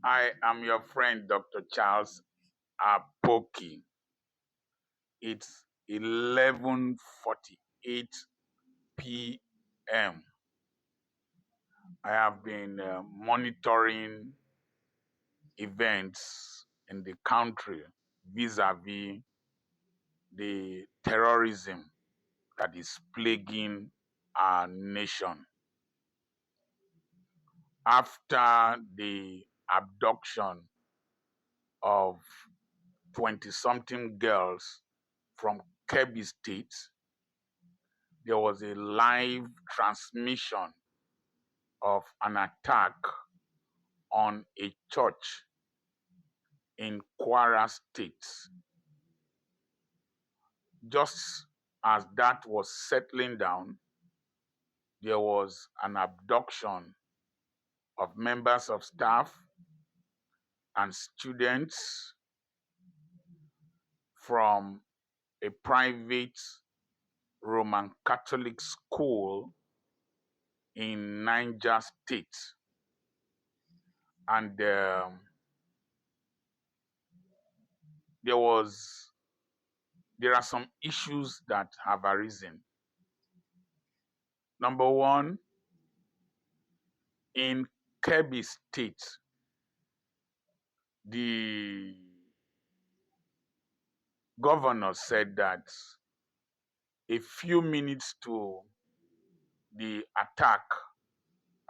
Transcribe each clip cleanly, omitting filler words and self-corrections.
I am your friend, Dr. Charles Apoki. It's 11:48 p.m. I have been monitoring events in the country vis-a-vis the terrorism that is plaguing our nation. After the abduction of 20-something girls from Kebbi State, there was a live transmission of an attack on a church in Kwara State. Just as that was settling down, there was an abduction of members of staff and students from a private Roman Catholic school in Niger State. And there are some issues that have arisen. Number one, in Kebbi State, the governor said that a few minutes to the attack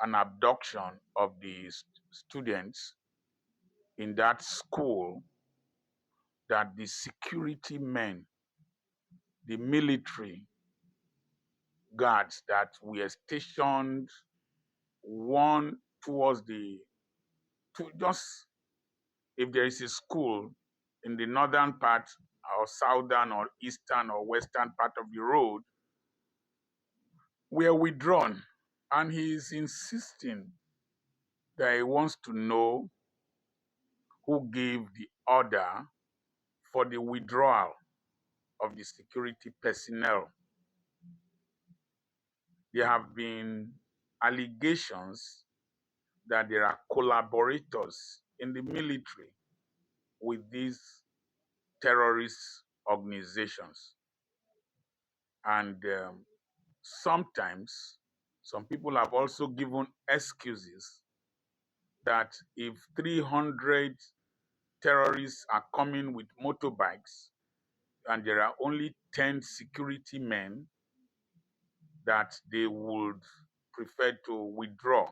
and abduction of the students in that school, that the security men, the military guards that were stationed one towards just if there is a school in the northern part or southern or eastern or western part of the road, were withdrawn. And he is insisting that he wants to know who gave the order for the withdrawal of the security personnel. There have been allegations that there are collaborators in the military with these terrorist organizations. And sometimes some people have also given excuses that if 300 terrorists are coming with motorbikes and there are only 10 security men, that they would prefer to withdraw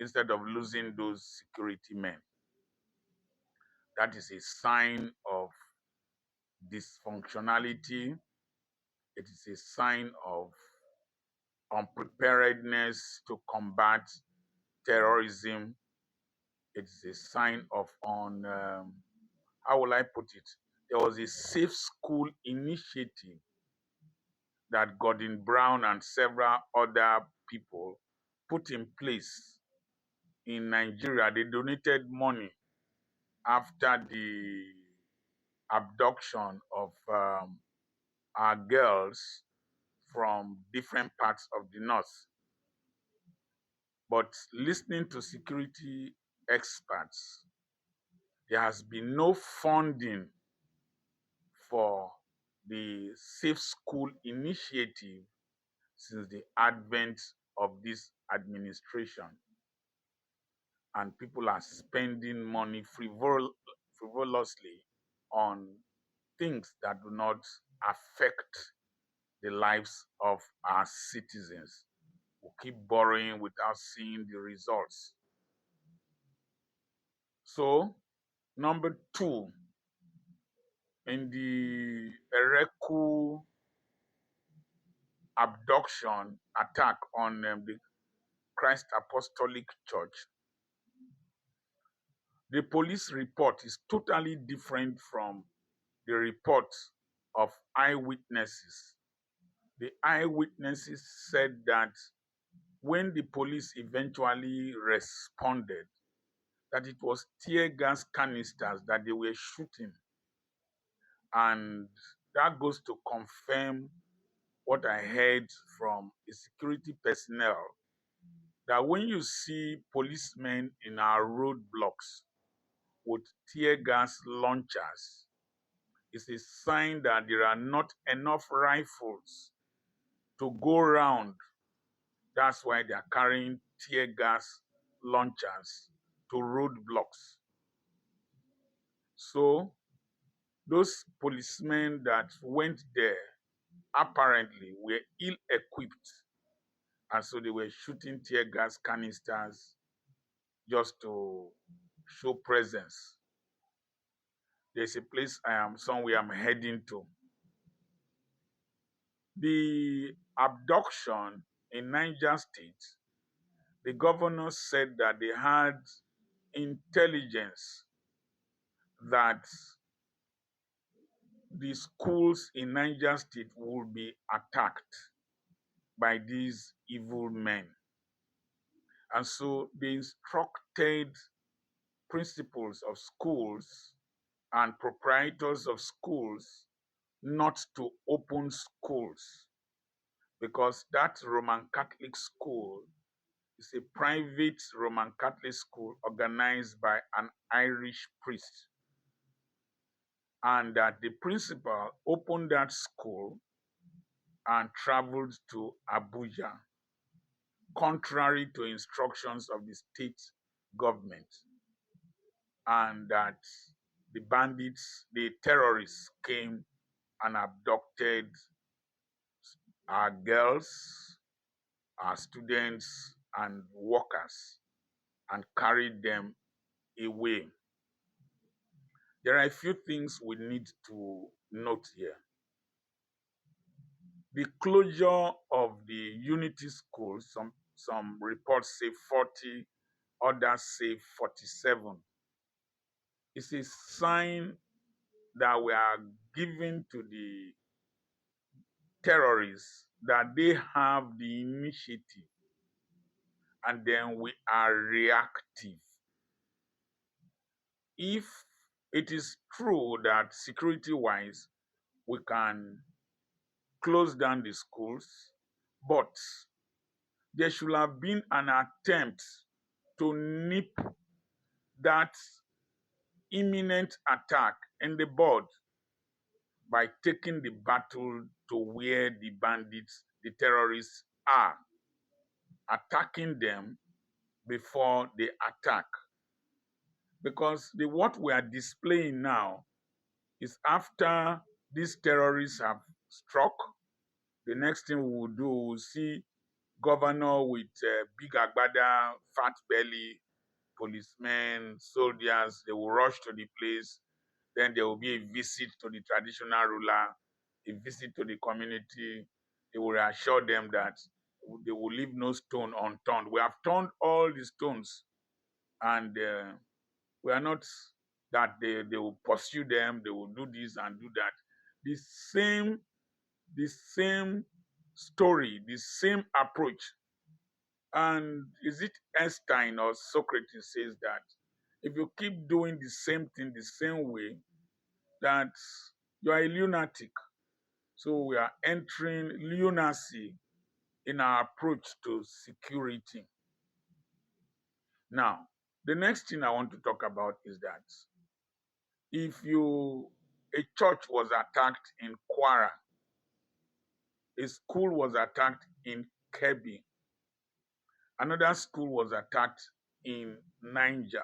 instead of losing those security men. That is a sign of dysfunctionality. It is a sign of unpreparedness to combat terrorism. It is a sign of how will I put it? There was a safe school initiative that Gordon Brown and several other people put in place in Nigeria. They donated money after the abduction of our girls from different parts of the north. But listening to security experts, there has been no funding for the Safe School initiative since the advent of this administration. And people are spending money frivolously on things that do not affect the lives of our citizens. We keep borrowing without seeing the results. So, number two, in the Ereku abduction attack on the Christ Apostolic Church, the police report is totally different from the report of eyewitnesses. The eyewitnesses said that when the police eventually responded, that it was tear gas canisters that they were shooting. And that goes to confirm what I heard from a security personnel, that when you see policemen in our roadblock, roadblocks with tear gas launchers is a sign that there are not enough rifles to go round. That's why they are carrying tear gas launchers to roadblocks. So those policemen that went there apparently were ill-equipped, and so they were shooting tear gas canisters just to show presence. There's a place somewhere I'm heading to. The abduction in Niger State, the governor said that they had intelligence that the schools in Niger State will be attacked by these evil men. And so they instructed principals of schools and proprietors of schools not to open schools because that Roman Catholic school is a private Roman Catholic school organized by an Irish priest. And that the principal opened that school and traveled to Abuja, contrary to instructions of the state government. And that the bandits, the terrorists came and abducted our girls, our students, and workers and carried them away. There are a few things we need to note here. The closure of the Unity schools, some reports say 40, others say 47, is a sign that we are giving to the terrorists that they have the initiative and then we are reactive. If it is true that security-wise we can close down the schools, but there should have been an attempt to nip that imminent attack in the bud by taking the battle to where the bandits, the terrorists are, attacking them before they attack. Because what we are displaying now is after these terrorists have struck, the next thing we will do, we will see governor with big agbada, fat belly, policemen, soldiers, they will rush to the place. Then there will be a visit to the traditional ruler, a visit to the community. They will assure them that they will leave no stone unturned. We have turned all the stones, and we are not that they will pursue them, they will do this and do that. The same story, the same approach. And is it Einstein or Socrates says that if you keep doing the same thing the same way, that you are a lunatic. So we are entering lunacy in our approach to security. Now, the next thing I want to talk about is that if a church was attacked in Kwara, a school was attacked in Kebbi, another school was attacked in Niger,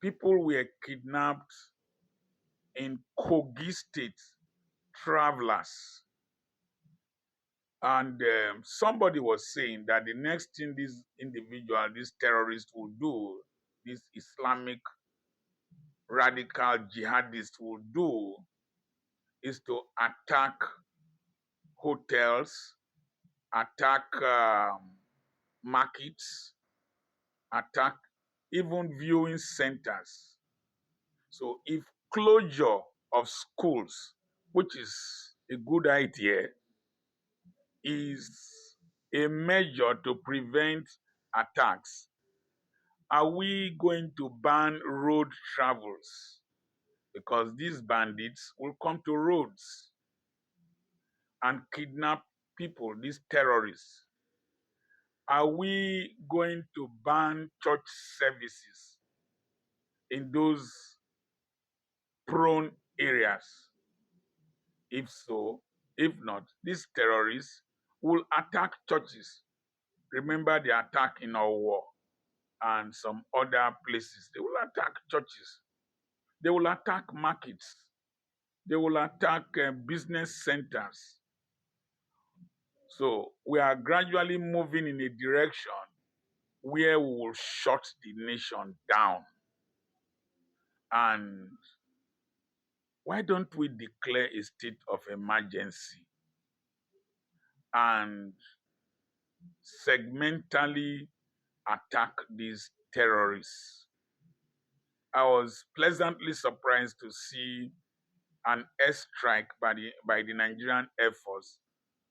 people were kidnapped in Kogi State, travelers. And somebody was saying that the next thing these individuals, these terrorists will do, these Islamic radical jihadists will do, is to attack hotels, attack markets, attack even viewing centers. So if closure of schools, which is a good idea, is a measure to prevent attacks, are we going to ban road travels? Because these bandits will come to roads and kidnap people, these terrorists. Are we going to ban church services? in those prone areas? If so, if not, these terrorists will attack churches. Remember the attack in our war and some other places. They will attack churches. They will attack markets. They will attack business centers. So we are gradually moving in a direction where we will shut the nation down. And why don't we declare a state of emergency and segmentally attack these terrorists? I was pleasantly surprised to see an airstrike by the Nigerian Air Force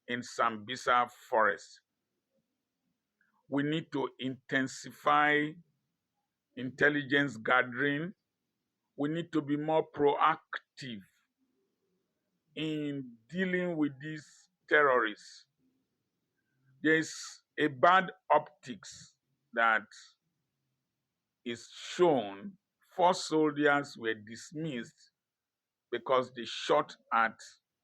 in Sambisa Forest. We need to intensify intelligence gathering. We need to be more proactive in dealing with these terrorists. There is a bad optics that is shown. 4 soldiers were dismissed because they shot at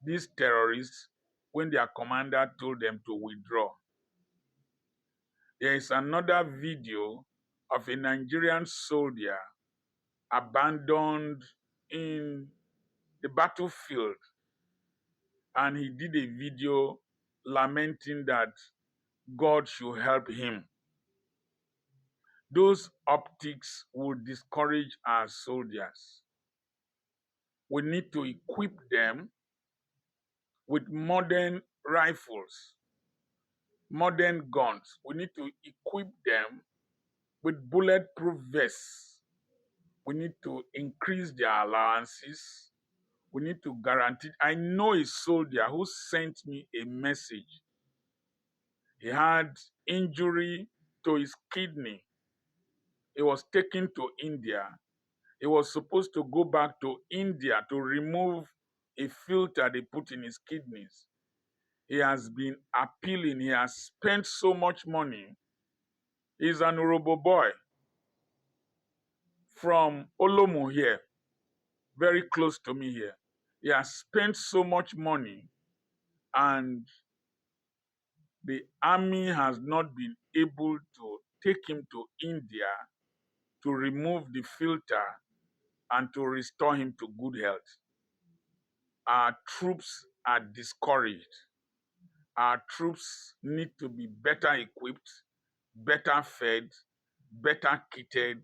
these terrorists when their commander told them to withdraw. There is another video of a Nigerian soldier abandoned in the battlefield, and he did a video lamenting that God should help him. Those optics will discourage our soldiers. We need to equip them with modern rifles, modern guns. We need to equip them with bulletproof vests. We need to increase their allowances. We need to guarantee. I know a soldier who sent me a message. He had injury to his kidney. He was taken to India. He was supposed to go back to India to remove a filter they put in his kidneys. He has been appealing. He has spent so much money. He's an Urobo boy from Olomu here, very close to me here. He has spent so much money, and the army has not been able to take him to India to remove the filter and to restore him to good health. Our troops are discouraged. Our troops need to be better equipped, better fed, better kitted,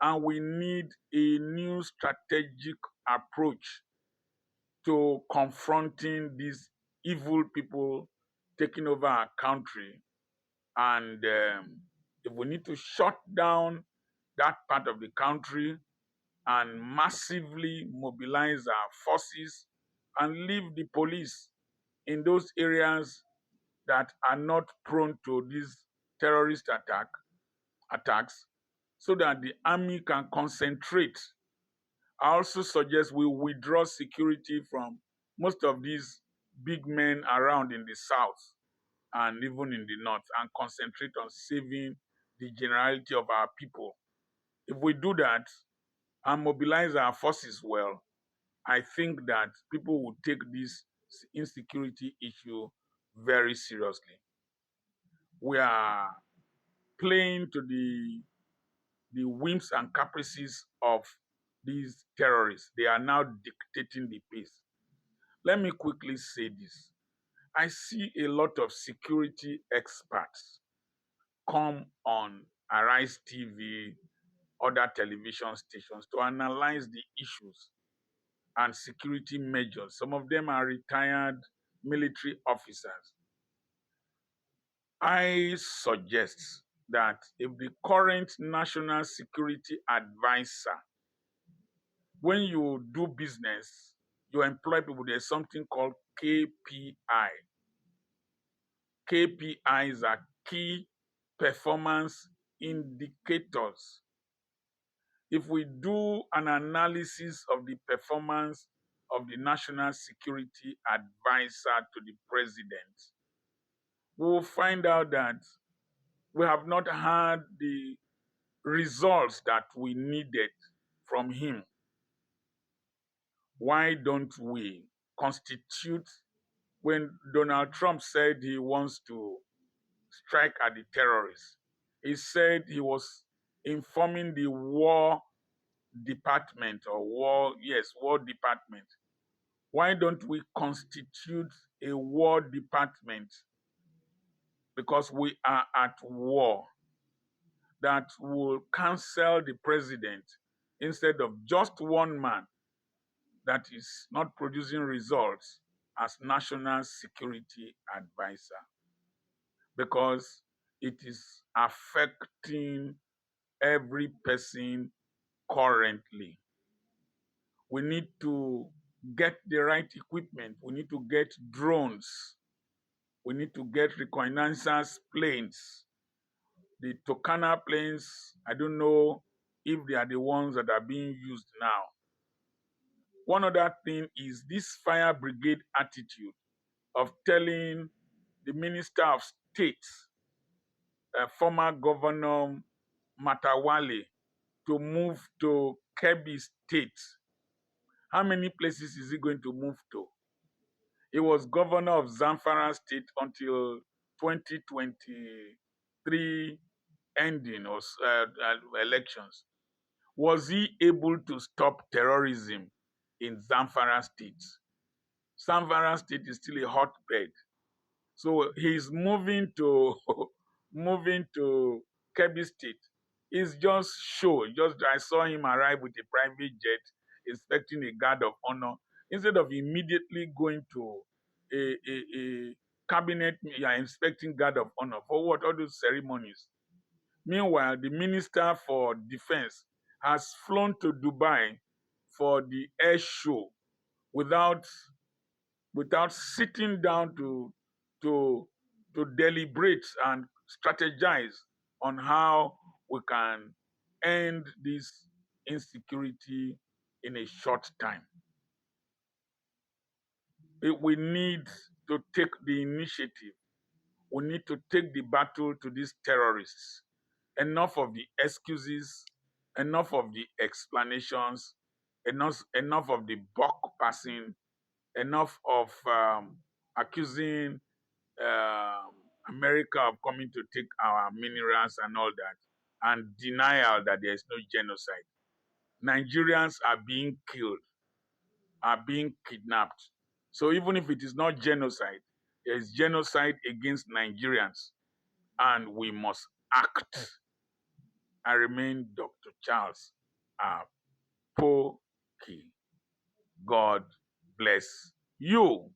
and we need a new strategic approach to confronting these evil people taking over our country. And if we need to shut down that part of the country and massively mobilize our forces and leave the police in those areas that are not prone to these terrorist attacks so that the army can concentrate. I also suggest we withdraw security from most of these big men around in the south and even in the north and concentrate on saving the generality of our people. If we do that and mobilize our forces well, I think that people will take this insecurity issue very seriously. We are playing to the whims and caprices of these terrorists. They are now dictating the pace. Let me quickly say this. I see a lot of security experts come on Arise TV, other television stations to analyze the issues and security measures. Some of them are retired military officers. I suggest that if the current national security advisor, when you do business, you employ people, there's something called KPI. KPIs are key performance indicators. If we do an analysis of the performance of the national security advisor to the president, we will find out that we have not had the results that we needed from him, why don't we constitute, when Donald Trump said he wants to strike at the terrorists, he said he was informing the War Department or War Department. Why don't we constitute a War Department, because we are at war, that will cancel the president instead of just one man that is not producing results as national security advisor, because it is affecting every person currently. We need to get the right equipment. We need to get drones. We need to get reconnaissance planes. The Tokana planes, I don't know if they are the ones that are being used now. One other thing is this fire brigade attitude of telling the Minister of State, former Governor Matawale, to move to Kebbi State. How many places is he going to move to? He was governor of Zamfara State until 2023 ending or elections. Was he able to stop terrorism in Zamfara State? Zamfara State is still a hotbed. So he's moving to moving to Kebbi State. It's just show. Just I saw him arrive with a private jet, expecting a guard of honor, instead of immediately going to a cabinet. You are expecting guard of honor for what? All those ceremonies. Meanwhile, the minister for defense has flown to Dubai for the air show without sitting down to deliberate and strategize on how we can end this insecurity in a short time. We need to take the initiative. We need to take the battle to these terrorists. Enough of the excuses, enough of the explanations, enough of the buck passing, enough of accusing um America of coming to take our minerals and all that, and denial that there is no genocide. Nigerians are being killed, are being kidnapped. So even if it is not genocide, there is genocide against Nigerians, and we must act. I remain Dr. Charles Apoki. God bless you.